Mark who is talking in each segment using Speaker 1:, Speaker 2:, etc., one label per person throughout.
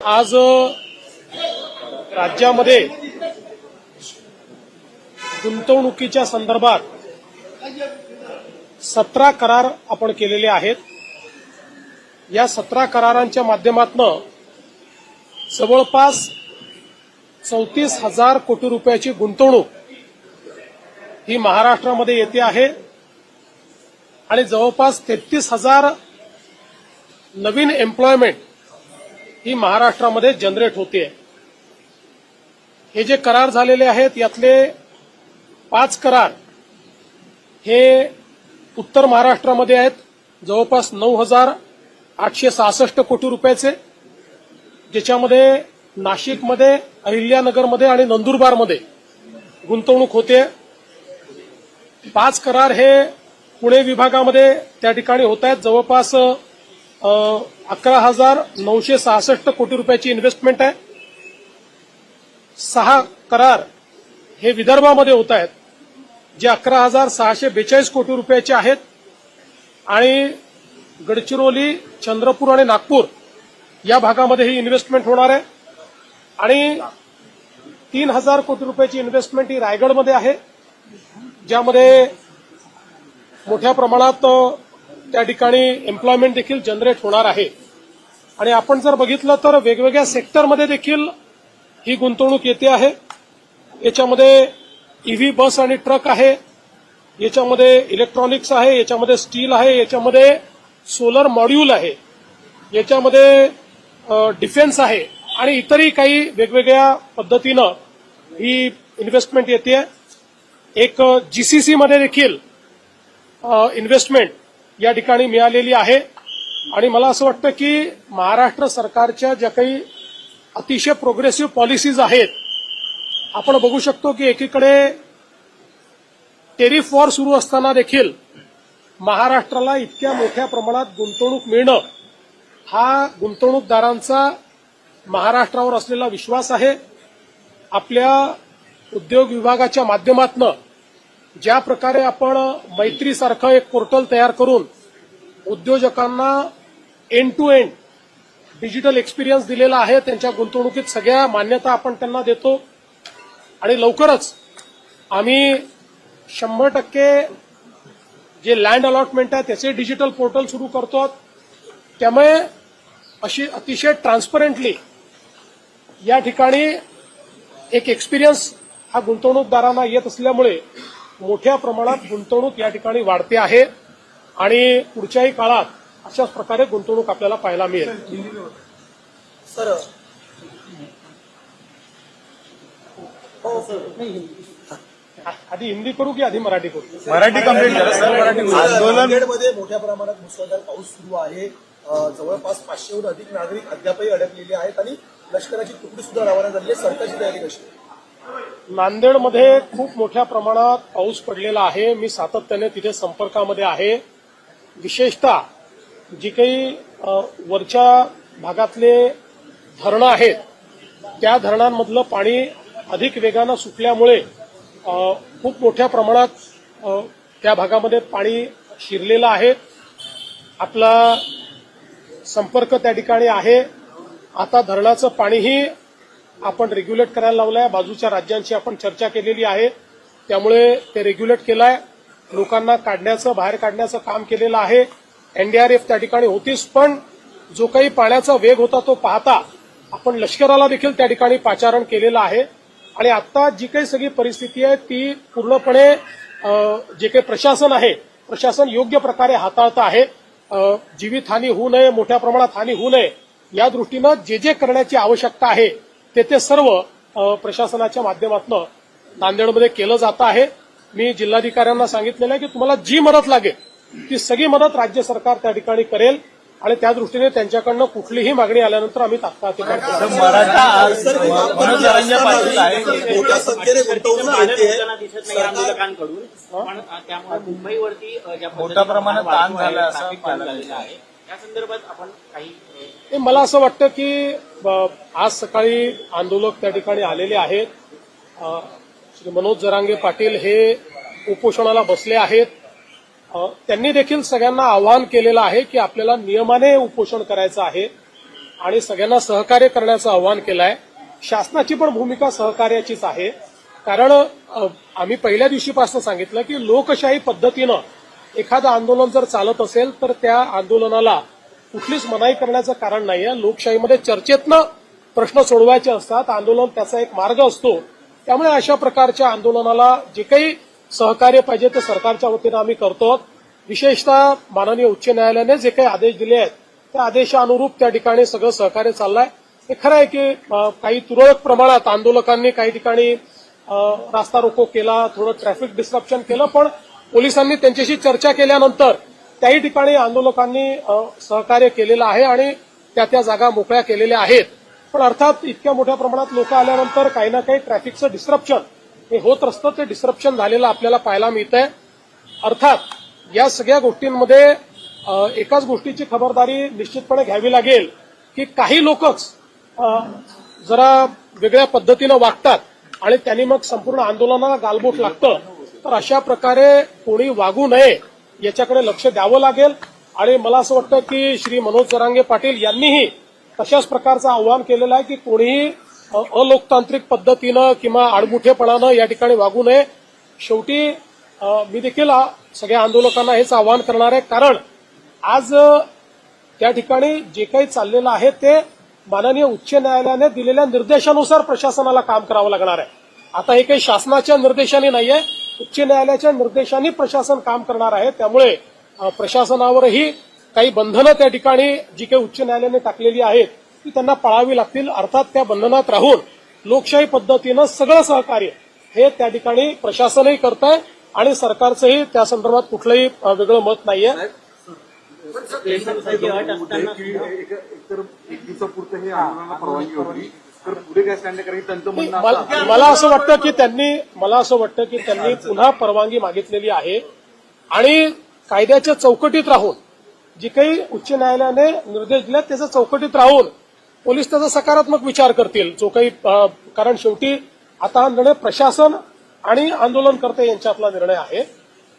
Speaker 1: आज राज्यामध्ये गुंतवणुकीच्या संदर्भात 17 करार आपण केलेले आहेत। या 17 करारांच्या माध्यमातून जवळपास 34,000 कोटी रुपयाची गुंतवणूक ही महाराष्ट्रामध्ये येते आहे आणि जवळपास 33,000 नवीन एम्प्लॉयमेंट ही महाराष्ट्रामध्ये जनरेट होते। हे जे करार झालेले आहेत यातले 5 करार हे उत्तर महाराष्ट्रामध्ये आहेत, जवळपास 9,866 कोटी रुपयाचे, ज्याच्यामध्ये नाशिकमध्ये, अहिल्यानगरमध्ये आणि नंदुरबारमध्ये गुंतवणूक होते। 5 करार हे पुणे विभागामध्ये त्या ठिकाणी होत आहेत, जवळपास 11,966 कोटी रुपयाची इन्व्हेस्टमेंट आहे। 6 करार हे विदर्भामध्ये होत आहेत, जे 11,642 कोटी रुपयाचे आहेत आणि गडचिरोली, चंद्रपूर आणि नागपूर या भागामध्ये ही इन्व्हेस्टमेंट होणार आहे आणि 3,000 कोटी रुपयाची इन्व्हेस्टमेंट ही रायगडमध्ये आहे, ज्यामध्ये मोठ्या प्रमाणात त्या ठिकाणी एम्प्लॉयमेंट देखील जनरेट होणार आहे। आणि आपण जर बघितलं तर वेगवेगळ्या सेक्टरमध्ये देखील ही गुंतवणूक येते आहे। याच्यामध्ये ईव्ही बस आणि ट्रक आहे, याच्यामध्ये इलेक्ट्रॉनिक्स आहे, याच्यामध्ये स्टील आहे, याच्यामध्ये सोलर मॉड्यूल आहे, याच्यामध्ये डिफेन्स आहे आणि इतरही काही वेगवेगळ्या पद्धतीनं ही इन्व्हेस्टमेंट येते। एक जीसीसी मध्ये देखील इन्व्हेस्टमेंट या ठिकाणी मिळालेली आहे आणि मला असं वाटतं की महाराष्ट्र सरकारच्या ज्या काही अतिशय प्रोग्रेसिव्ह पॉलिसीज आहेत, आपण बघू शकतो की एकीकडे टेरिफ वॉर सुरू असताना देखील महाराष्ट्राला इतक्या मोठ्या प्रमाणात गुंतवणूक मिळणं हा गुंतवणूकदारांचा महाराष्ट्रावर असलेला विश्वास आहे। आपल्या उद्योग विभागाच्या माध्यमातून ज्या प्रकारे आपण मैत्रीसारखं एक पोर्टल तयार करून उद्योजकांना end to end digital experience दिलेला आहे, त्यांच्या गुंतवणुकीत सगळ्या मान्यता आपण त्यांना देतो आणि लवकरच आम्ही 100% जे लँड अलॉटमेंट आहे त्याचे डिजिटल पोर्टल सुरू करतो। त्यामुळे अशी अतिशय ट्रान्सपरंटली या ठिकाणी एक एक्सपिरियन्स हा गुंतवणूकदारांना येत असल्यामुळे मोठ्या प्रमाणात गुंतवणूक या ठिकाणी वाढते आहे आणि पुढच्याही काळात अशाच प्रकारे गुंतवणूक आपल्याला पाहायला मिळेल।
Speaker 2: सर
Speaker 1: आधी हिंदी करू की आधी मराठी करू?
Speaker 3: मराठी कंप्लीट करा सर। मराठी
Speaker 2: नांदेडमध्ये मोठ्या प्रमाणात मुसळधार पाऊस सुरू आहे। जवळपास 500हून अधिक नागरिक अद्यापही अडकलेले आहेत आणि लष्कराची तुकडी सुद्धा रवाना झाली आहे। सरकारची तयारी कशी आहे?
Speaker 1: नांदेडमध्ये खूप मोठ्या प्रमाणात पाऊस पडलेला आहे। मी सातत्याने तिथे संपर्कामध्ये आहे। विशेषतः जी काही वरच्या भागातले धरणं आहेत त्या धरणांमधलं पाणी अधिक वेगानं सुटल्यामुळे खूप मोठ्या प्रमाणात त्या भागामध्ये पाणी शिरलेलं आहे। आपला संपर्क त्या ठिकाणी आहे। आता धरणाचं पाणीही आपण रेग्युलेट करायला लावलं आहे, बाजूच्या राज्यांशी आपण चर्चा केलेली आहे, त्यामुळे ते रेग्युलेट केलं आहे। लोकांना बाहेर काढण्याचं काम केलेलं आहे। एनडीआरएफ त्या ठिकाणी होतीच, पण जो काही पाण्याचा वेग होता तो पाहता आपण लष्कराला देखील त्या ठिकाणी पाचारण केलेलं आहे आणि आता जी काही सगळी परिस्थिती आहे ती पूर्णपणे जे काही प्रशासन आहे, प्रशासन योग्य प्रकारे हाताळत आहे। जीवितहानी होऊ नये, मोठ्या प्रमाणात हानी होऊ नये या दृष्टीनं जे करण्याची आवश्यकता आहे ते सर्व प्रशासनाच्या माध्यमातून नांदेडमध्ये केलं जात आहे। मी जिल्हाधिकाऱ्यांना सांगितलेलं आहे की तुम्हाला जी मदत लागेल ती सगळी मदत राज्य सरकार त्या ठिकाणी करेल आणि त्या दृष्टीने त्यांच्याकडनं कुठलीही मागणी आल्यानंतर आम्ही तात्काळ ती करतो।
Speaker 2: मोठ्या संख्येने गुंतवणूक येते
Speaker 4: आंदोलकांकडून, पण त्यामुळे मुंबईवरती
Speaker 3: मोठ्या प्रमाणात ताण झाला असं
Speaker 4: आहे। या संदर्भात आपण काही
Speaker 1: मला असं वाटतं की आज सकाळी आंदोलक त्या ठिकाणी आलेले आहेत। श्री मनोज जरांगे पाटील हे उपोषणाला बसले आहेत। त्यांनी देखील सगळ्यांना आवाहन केलेलं आहे की आपल्याला नियमाने उपोषण करायचं आहे आणि सगळ्यांना सहकार्य करण्याचं आवाहन केलं आहे. शासनाची पण भूमिका सहकार्याचीच आहे. कारण आम्ही पहिल्या दिवशीपासून सांगितलं की लोकशाही पद्धतीनं एखादं आंदोलन जर चालत असेल तर त्या आंदोलनाला कुठलीच मनाई करण्याचं कारण नाहीये. लोकशाहीमध्ये चर्चेतनं प्रश्न सोडवायचे असतात. आंदोलन त्याचा एक मार्ग असतो. त्यामुळे अशा प्रकारच्या आंदोलनाला जे काही सहकार्य पाहिजे ते सरकारच्या वतीनं आम्ही करतो. विशेषतः माननीय उच्च न्यायालयाने जे काही आदेश दिले आहेत त्या आदेशानुरूप त्या ठिकाणी सगळं सहकार्य चाललंय. हे खरं आहे की काही तुरळक प्रमाणात आंदोलकांनी काही ठिकाणी रास्ता रोको केला, थोडं ट्रॅफिक डिस्ट्रप्शन केलं, पण पोलिसांनी त्यांच्याशी चर्चा केल्यानंतर त्याही ठिकाणी आंदोलकांनी सहकार्य केलेलं आहे आणि त्या जागा मोकळ्या केलेल्या आहेत. पण अर्थात इतक्या मोठ्या प्रमाणात लोक आल्यानंतर काही ना काही ट्रॅफिकचं डिस्ट्रप्शन हे होत असतं. ते डिस्ट्रप्शन झालेलं आपल्याला पाहायला मिळतंय. अर्थात या सगळ्या गोष्टींमध्ये एकाच गोष्टीची खबरदारी निश्चितपणे घ्यावी लागेल की काही लोकच जरा वेगळ्या पद्धतीनं वागतात आणि त्यांनी मग संपूर्ण आंदोलनाला गालबोट लागतं. तर अशा प्रकारे कोणी वागू नये याच्याकडे लक्ष द्यावं लागेल. आणि मला असं वाटतं की श्री मनोज जरांगे पाटील यांनीही तशाच प्रकारचं आवाहन केलेलं आहे की कोणीही अलोकतांत्रिक पद्धतीनं किंवा आडमुठेपणानं या ठिकाणी वागू नये. शेवटी मी देखील सगळ्या आंदोलकांना हेच आवाहन करणार आहे. कारण आज त्या ठिकाणी जे काही चाललेलं आहे ते माननीय उच्च न्यायालयाने दिलेल्या निर्देशानुसार प्रशासनाला काम करावं लागणार आहे. आता हे काही शासनाच्या निर्देशाने नाहीये, उच्च न्यायालयाच्या निर्देशांनी प्रशासन काम करणार आहे. त्यामुळे प्रशासनावरही काही बंधनं त्या ठिकाणी जी काही उच्च न्यायालयाने टाकलेली आहेत ती त्यांना पाळावी लागतील. अर्थात त्या बंधनात राहून लोकशाही पद्धतीनं सगळं सहकार्य हे त्या ठिकाणी प्रशासनही करत आहे आणि सरकारचंही त्या संदर्भात कुठलंही वेगळं मत नाहीये.
Speaker 5: एकतर एक दिवसापुरतं हे आंदोलनाला परवानगी होती, तर पुढे काय स्टँड कारण त्यांचं म्हणणं असं
Speaker 1: मला असं वाटतं की त्यांनी पुन्हा परवानगी मागितलेली आहे आणि कायद्याच्या चौकटीत राहून जे काही उच्च न्यायालयाने निर्देश दिले त्याच्या चौकटीत राहून पोलीस त्याचा सकारात्मक विचार करतील. जो काही कारण शेवटी आता हा निर्णय प्रशासन आणि आंदोलनकर्ते यांच्यातला निर्णय आहे.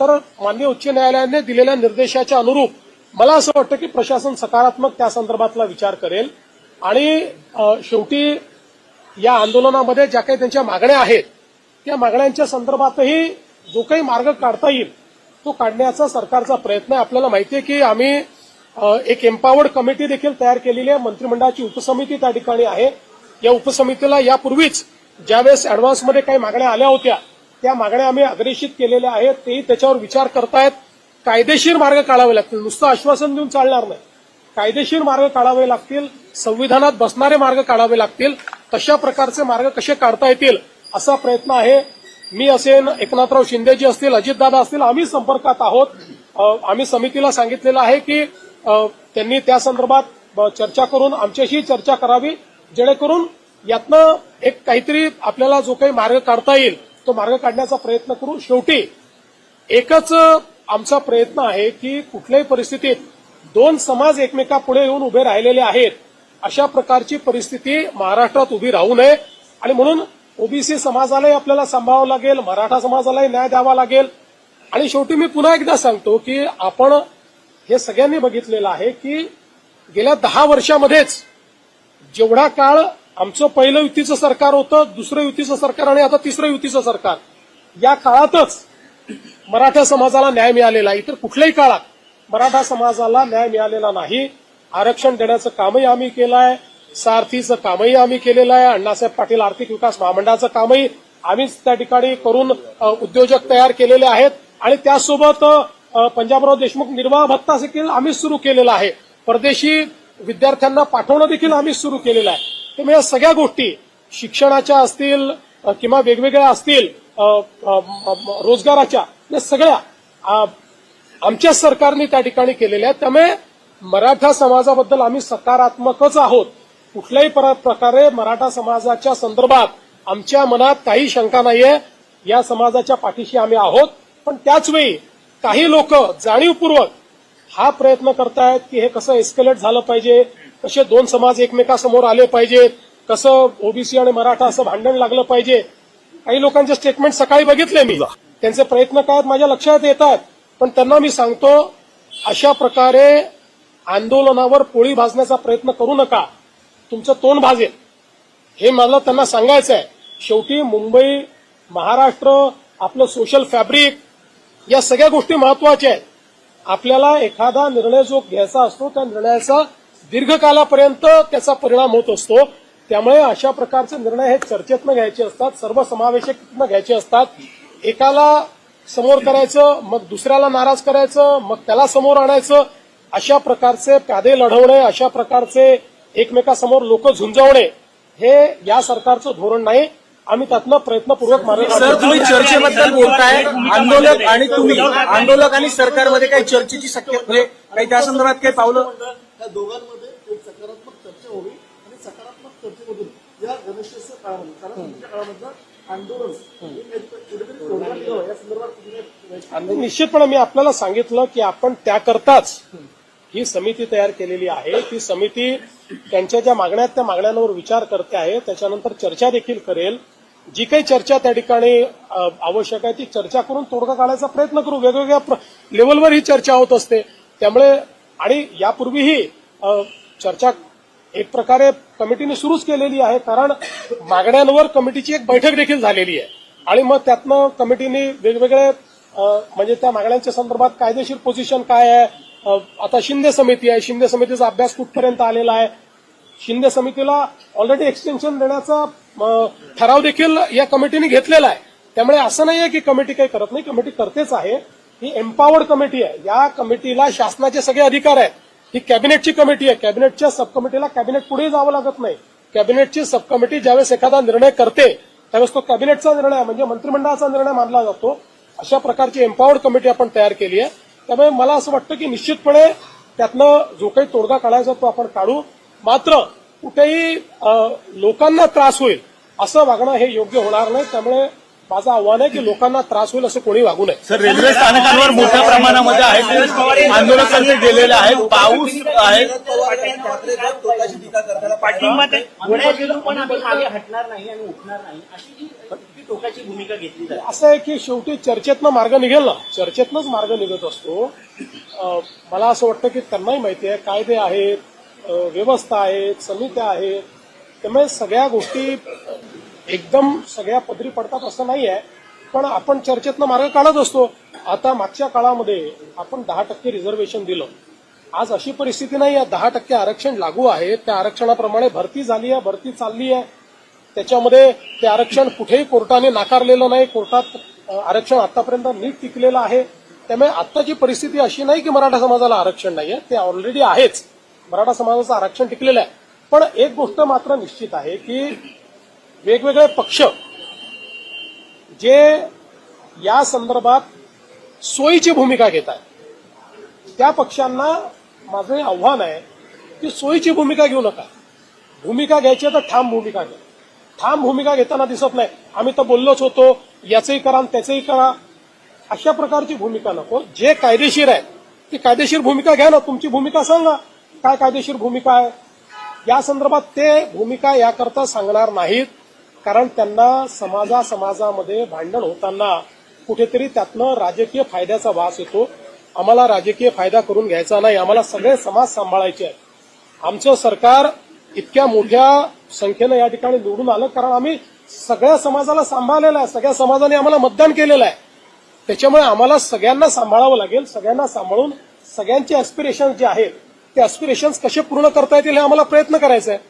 Speaker 1: तर माननीय उच्च न्यायालयाने दिलेल्या निर्देशाच्या अनुरूप मला असं वाटतं की प्रशासन सकारात्मक त्या संदर्भातला विचार करेल आणि शेवटी या आंदोलनामध्ये ज्या काही त्यांच्या मागण्या आहेत त्या मागण्यांच्या संदर्भातही जो काही मार्ग काढता येईल तो काढण्याचा सरकारचा प्रयत्न आहे. आपल्याला माहिती आहे की आम्ही एक एम्पावर्ड कमिटी देखील तयार केलेली आहे. मंत्रिमंडळाची उपसमिती त्या ठिकाणी आहे. या उपसमितीला यापूर्वीच ज्यावेळेस अॅडव्हान्समध्ये काही मागण्या आल्या होत्या त्या मागण्या आम्ही अग्रेषित केलेल्या आहेत. तेही त्याच्यावर विचार करतायत. कायदेशीर मार्ग काढावे लागतील. नुसतं आश्वासन देऊन चालणार नाही. कायदेशीर मार्ग काढावे लागतील. संविधानात बसणारे मार्ग काढावे लागतील. तशा प्रकारचे मार्ग कसे काढता येतील असा प्रयत्न आहे. मी असेन, एकनाथराव शिंदेजी असतील, अजितदादा असतील, आम्ही संपर्कात आहोत. आम्ही समितीला सांगितलेलं आहे की त्यांनी त्या संदर्भात चर्चा करून आमच्याशी चर्चा करावी जेणेकरून यातनं एक काहीतरी आपल्याला जो काही मार्ग काढता येईल तो मार्ग काढण्याचा प्रयत्न करू. शेवटी एकच आमचा प्रयत्न आहे की कुठल्याही परिस्थितीत दोन समाज एकमेकापुढे येऊन उभे राहिलेले आहेत अशा प्रकारची परिस्थिती महाराष्ट्रात उभी राहू नये. आणि म्हणून ओबीसी समाजालाही आपल्याला सांभाळावं लागेल, मराठा समाजालाही न्याय द्यावा लागेल. आणि शेवटी मी पुन्हा एकदा सांगतो की आपण हे सगळ्यांनी बघितलेलं आहे की गेल्या 10 वर्षामध्येच जेवढा काळ आमचं पहिलं युतीचं सरकार होतं, दुसरं युतीचं सरकार आणि आता तिसरं युतीचं सरकार, या काळातच मराठा समाजाला न्याय मिळालेला आहे. इतर कुठल्याही काळात मराठा समाजाला न्याय मिळालेला नाही. आरक्षण देण्याचं कामही आम्ही केलं आहे, सारथीचं कामही आम्ही केलेलं आहे, अण्णासाहेब पाटील आर्थिक विकास महामंडळाचं कामही आम्हीच त्या ठिकाणी करून उद्योजक तयार केलेले आहेत. आणि त्यासोबत पंजाबराव देशमुख निर्वाह भत्ता देखील आम्हीच सुरू केलेला आहे. परदेशी विद्यार्थ्यांना पाठवणं देखील आम्हीच सुरू केलेलं आहे. त्यामुळे या सगळ्या गोष्टी शिक्षणाच्या असतील किंवा वेगवेगळ्या असतील रोजगाराच्या, या सगळ्या आमच्या सरकारने त्या ठिकाणी केलेल्या आहेत. त्यामुळे मराठा समाजाबद्दल आम्ही सकारात्मकच आहोत. कुठल्याही प्रकारे मराठा समाजाच्या संदर्भात आमच्या मनात काही शंका नाहीये. या समाजाच्या पाठीशी आम्ही आहोत. पण त्याचवेळी काही लोक जाणीवपूर्वक हा प्रयत्न करतायत की हे कसं एस्केलेट झालं पाहिजे, कसे दोन समाज एकमेकासमोर आले पाहिजेत, कसं ओबीसी आणि मराठा असं भांडण लागलं पाहिजे. काही लोकांचे स्टेटमेंट सकाळी बघितले मी, त्यांचे प्रयत्न काय माझ्या लक्षात येतात. पण त्यांना मी सांगतो अशा प्रकारे आंदोलनावर पोळी भाजण्याचा प्रयत्न करू नका. तुमचं तोंड भाजेल हे मला त्यांना सांगायचं आहे. शेवटी मुंबई, महाराष्ट्र, आपलं सोशल फॅब्रिक या सगळ्या गोष्टी महत्वाच्या आहेत. आपल्याला एखादा निर्णय जो घ्यायचा असतो त्या निर्णयाचा दीर्घकालापर्यंत त्याचा परिणाम होत असतो. त्यामुळे अशा प्रकारचे निर्णय हे चर्चेतनं घ्यायचे असतात, सर्वसमावेशकनं घ्यायचे असतात. एकाला समोर करायचं, मग दुसऱ्याला नाराज करायचं, मग त्याला समोर आणायचं. अशा प्रकारचे प्यादे लढवणे, अशा प्रकारचे एकमेकासमोर लोक झुंजवणे हे या सरकारचं धोरण नाही. आम्ही त्यातनं प्रयत्नपूर्वक मार्ग
Speaker 3: सर,
Speaker 1: काढतो.
Speaker 3: तुम्ही चर्चेबद्दल बोलताय. आंदोलक आणि तुम्ही, आंदोलक आणि सरकारमध्ये काही चर्चेची शक्यता म्हणजे काही त्या संदर्भात काही पावलं?
Speaker 2: त्या दोघांमध्ये एक सकारात्मक चर्चा होईल आणि सकारात्मक चर्चेमधून या गणेशोत्सव काळामध्ये सणासुदीच्या काळामधलं आंदोलन हे कुठेतरी तोडगा निघावं या संदर्भात तुम्ही
Speaker 1: आणि निश्चितपणे मी आपल्याला सांगितलं की आपण त्याकरताच ही समिती तयार केलेली आहे. ती समिती त्यांच्या ज्या मागण्या आहेत त्या मागण्यांवर विचार करते आहे, त्याच्यानंतर चर्चा देखील करेल. जी काही चर्चा त्या ठिकाणी आवश्यक आहे ती चर्चा करून तोडगा काढायचा प्रयत्न करू. वेगवेगळ्या लेवलवर ही चर्चा होत असते. त्यामुळे आणि यापूर्वीही चर्चा एक प्रकारे कमिटीने सुरूच केलेली आहे, कारण मागण्यांवर कमिटीची एक बैठक देखील झालेली आहे. आणि मग त्यातनं कमिटीने वेगवेगळे म्हणजे त्या मागण्यांच्या संदर्भात कायदेशीर पोझिशन काय आहे. आता शिंदे समिती आहे, शिंदे समितीचा अभ्यास कुठपर्यंत आलेला आहे. शिंदे समितीला ऑलरेडी एक्सटेन्शन देण्याचा ठराव देखील या कमिटीने घेतलेला आहे. त्यामुळे असं नाहीये की कमिटी काही करत नाही, कमिटी करतेच आहे. ही एम्पॉवर्ड कमिटी आहे. या कमिटीला शासनाचे सगळे अधिकार आहेत. ही कॅबिनेटची कमिटी आहे. कॅबिनेटच्या सब कमिटीला कॅबिनेट पुढे जावं लागत नाही. कॅबिनेटची सब कमिटी ज्यावेळेस एखादा निर्णय करते त्यावेळेस तो कॅबिनेटचा निर्णय म्हणजे मंत्रिमंडळाचा निर्णय मानला जातो. अशा प्रकारची एम्पॉवर्ड कमिटी आपण तयार केली आहे. त्यामुळे मला असं वाटतं की निश्चितपणे त्यातनं जो काही तोडगा काढायचा तो आपण काढू. मात्र कुठेही लोकांना त्रास होईल असं वागणं हे योग्य होणार नाही. त्यामुळे माझं आव्हान आहे की लोकांना त्रास होईल असं कोणी वागू नये.
Speaker 3: सर, रेल्वे स्थानकांवर मोठ्या प्रमाणामध्ये आंदोलकांनी गेलेले आहेत. पाऊस आहे.
Speaker 2: ठाकरे गट टोकाची टीका करताना
Speaker 4: पाठिंबा गोळ्या घेऊन पण आम्ही मागे हटणार नाही आणि उठणार नाही अशी जी ती टोकाची भूमिका घेतली जाते.
Speaker 1: असं आहे की शेवटी चर्चेतनं मार्ग निघेल ना, चर्चेतनंच मार्ग निघत असतो. मला असं वाटतं की त्यांनाही माहिती आहे कायदे आहेत, व्यवस्था आहेत, समित्या आहेत. त्यामुळे सगळ्या गोष्टी एकदम सगळ्या पदरी पडतात असं नाही आहे. पण आपण चर्चेतनं मार्ग काढत असतो. आता मागच्या काळामध्ये आपण 10% रिझर्व्हेशन दिलं. आज अशी परिस्थिती नाही आहे. 10% आरक्षण लागू आहे. त्या आरक्षणाप्रमाणे भरती झाली आहे, भरती चालली आहे. त्याच्यामध्ये ते आरक्षण कुठेही कोर्टाने नाकारलेलं नाही. कोर्टात आरक्षण आतापर्यंत नीट टिकलेलं आहे. त्यामुळे आत्ताची परिस्थिती अशी नाही की मराठा समाजाला आरक्षण नाहीये, ते ऑलरेडी आहेच. मराठा समाजाचं आरक्षण टिकलेलं आहे. पण एक गोष्ट मात्र निश्चित आहे की वेगवेगळे पक्ष जे या संदर्भात सोयीची भूमिका घेत आहेत त्या पक्षांना माझं आव्हान आहे की सोयीची भूमिका घेऊ नका. भूमिका घ्यायची तर ठाम भूमिका घ्या. ठाम भूमिका घेताना दिसत नाही. आम्ही तर बोललोच होतो, याचंही करा आणि त्याचंही करा, अशा प्रकारची भूमिका नको. जे कायदेशीर आहे ती कायदेशीर भूमिका घ्या ना. तुमची भूमिका सांगा, काय कायदेशीर भूमिका आहे. या संदर्भात ते भूमिका याकरता सांगणार नाहीत, कारण त्यांना समाजामध्ये भांडण होताना कुठेतरी त्यातनं राजकीय फायद्याचा वास येतो. आम्हाला राजकीय फायदा करून घ्यायचा नाही. आम्हाला सगळे समाज सांभाळायचे आहेत. आमचं सरकार इतक्या मोठ्या संख्येनं या ठिकाणी निवडून आलं कारण आम्ही सगळ्या समाजाला सांभाळलेलं आहे. सगळ्या समाजाने आम्हाला मतदान केलेलं आहे. त्याच्यामुळे आम्हाला सगळ्यांना सांभाळावं लागेल. सगळ्यांना सांभाळून सगळ्यांचे ऍस्पिरेशन्स जे आहेत ते ऍस्पिरेशन्स कसे पूर्ण करता येतील हे आम्हाला प्रयत्न करायचा आहे.